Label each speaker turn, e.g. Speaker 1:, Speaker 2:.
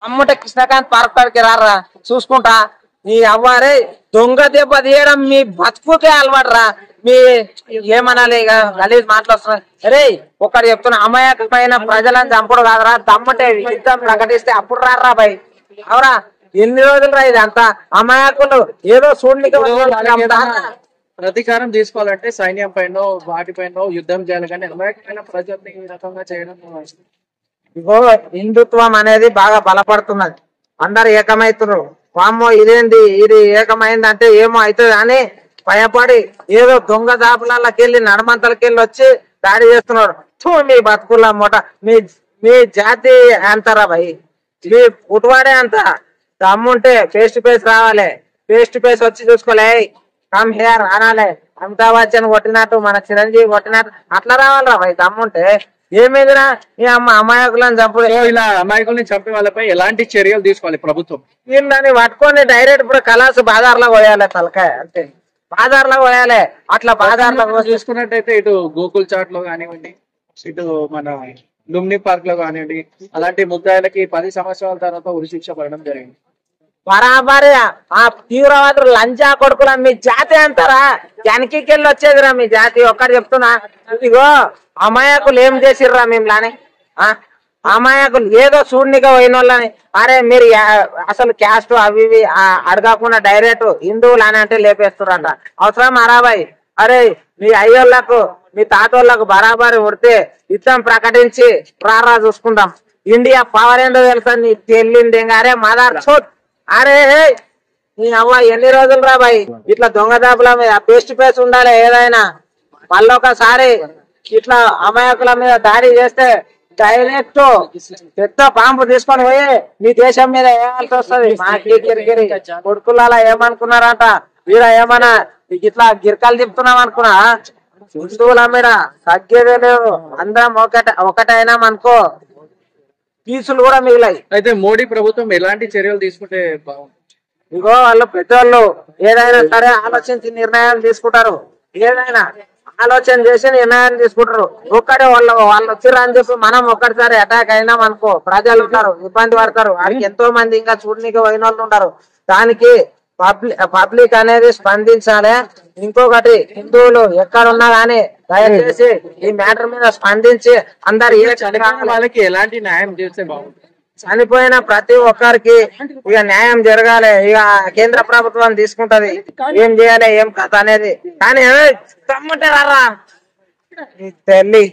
Speaker 1: అమ్ముంటే Krishnakanth park కాడికి రారా చూసుకుంటా. నీ అవ్వారే దొంగ దెబ్బ తీయడం మీ బతుకుకే అలవాటురా. మీ ఏమనాలి ఇక గలీజ్ మాట్లాడుతున్నారు. అరే ఒకటి చెప్తున్నా, అమాయకమైన ప్రజలను చంపుడు కాదురా, దమ్ముంటే యుద్ధం ప్రకటిస్తే అప్పుడు రారా భయ్. అవురా, ఎన్ని రోజులు రా ఇది అంతా అమాయకులు ఏదో చూడడానికి
Speaker 2: ప్రతీకారం తీసుకోవాలంటే సైన్యం పైన వాటిపైన యుద్ధం చేయాలి, కానీ అమాయకమైన ప్రజల్ని ఈ రకంగా చేయడం.
Speaker 1: ఇగో హిందుత్వం అనేది బాగా బలపడుతున్నది, అందరు ఏకమైతున్నారు. వామ్మో ఇదేంది ఇది ఏకమైంది అంటే ఏమో అవుతుంది అని భయపడి ఏదో దొంగ దాపులకెళ్ళి నడమంతలకెళ్ళి వచ్చి దాడి చేస్తున్నాడు. మీ బతుకుల మూట మీ మీ జాతి అంటారా భయ్, మీ పుట్టువాడే అంత. దమ్ముంటే ఫేస్ టు ఫేస్ రావాలి, ఫేస్ టు ఫేస్ వచ్చి చూసుకోలే, కమ్ హియర్ అనాలే. అమితాబ్ బచ్చన్ కొట్టినట్టు మన చిరంజీవి కొట్టినట్టు అట్లా రావాలరా భయ్ దమ్ముంటే. ఏమేదిరా ఈ అమాయకులను చంపు,
Speaker 2: ఇలా అమాయకుల్ని చంపే వాళ్ళపై ఎలాంటి చర్యలు తీసుకోవాలి ప్రభుత్వం?
Speaker 1: వీళ్ళని పట్టుకొని డైరెక్ట్ ఇప్పుడు కలాసు బాజార్లో పోయాలి, తలకాయ అంతే బాజార్లో పోయాలి. అట్లా బాజార్లో
Speaker 2: చూసుకున్నట్టయితే ఇటు గోకుల్ చాట్ లో కానివ్వండి, ఇటు మన లుంబిని పార్క్ లో కానివ్వండి, అలాంటి ముద్దాయిలకి 10 సంవత్సరాల తర్వాత ఉరిశిక్ష పడడం జరిగింది.
Speaker 1: బరాబరి ఆ తీవ్రవాదులు లంచా కొడుకుల మీ జాతి అంటారా, వెనక్కికెళ్ళి వచ్చేదిరా మీ జాతి. ఒక్కటి చెప్తున్నా, ఇదిగో అమాయకులు ఏం చేసిర్రా మేములానే, అమాయకులు ఏదో చూడనిగా పోయిన వాళ్ళని. అరే మీరు అసలు క్యాస్ట్ అవి ఇవి అడగకుండా డైరెక్ట్ హిందువులు అని అంటే లేపేస్తురంట. అవసరం అరాబాయ్. అరే మీ అయ్యోళ్ళకు మీ తాతోళ్ళకు బరాబరి ఉడితే యుద్ధం ప్రకటించి రారా చూసుకుందాం. ఇండియా పవర్ ఏంటో తెలుసా నీ తెలియంది. అరే మదర్ చోట్, అరే నీ అవ్వ ఎన్ని రోజులు రా బాయ్ ఇట్లా దొంగదాపుల మీద ఫేస్ టు ఫేస్ ఉండాలి. ఏదైనా మళ్ళీ ఒకసారి ఇట్లా అమాయకుల మీద దాడి చేస్తే డైరెక్ట్ పెద్ద బాంబు తీసుకొని పోయి మీ దేశం మీద వేయాల్సి వస్తుంది. మా కిరికిరి కొడుకుల ఏమనుకున్నారంట, వీడ ఏమన్నా ఇట్లా గిరకాలు చెప్తున్నాం అనుకున్నా, హిందువుల మీద తగ్గేదే లేదు. అందరం ఒకటైనా అనుకో పీసులు కూడా మిగిలాయి.
Speaker 2: అయితే మోడీ ప్రభుత్వం ఎలాంటి చర్యలు తీసుకుంటే బాగుంటుంది?
Speaker 1: ఇగో వాళ్ళు పెద్దోళ్ళు ఏదైనా సరే ఆలోచించి నిర్ణయాలు తీసుకుంటారు, ఏదైనా ఆలోచన చేసి నిర్ణయాలు తీసుకుంటారు. ఒక్కడే వాళ్ళు వచ్చిర్రు అని చెప్పి మనం ఒక్కటిసారి అటాక్ అయినాం అనుకో ప్రజలు ఉంటారు, ఇబ్బంది పడతారు. వాడికి ఎంతో మంది ఇంకా చూడనీకి పోయిన వాళ్ళు ఉంటారు. దానికి పబ్లిక్ అనేది స్పందించాలి. ఇంకొకటి హిందువులు ఎక్కడున్నా గానీ దయచేసి ఈ మ్యాటర్ మీద స్పందించి అందరు
Speaker 2: వాళ్ళకి ఎలాంటి న్యాయం చేస్తే బాగుంటుంది?
Speaker 1: చనిపోయిన ప్రతి ఒక్కరికి ఇక న్యాయం జరగాలి. ఇక కేంద్ర ప్రభుత్వం తీసుకుంటది ఏం చేయాలి ఏం కథ అనేది. కానీ తమ్ముంటారా తల్లి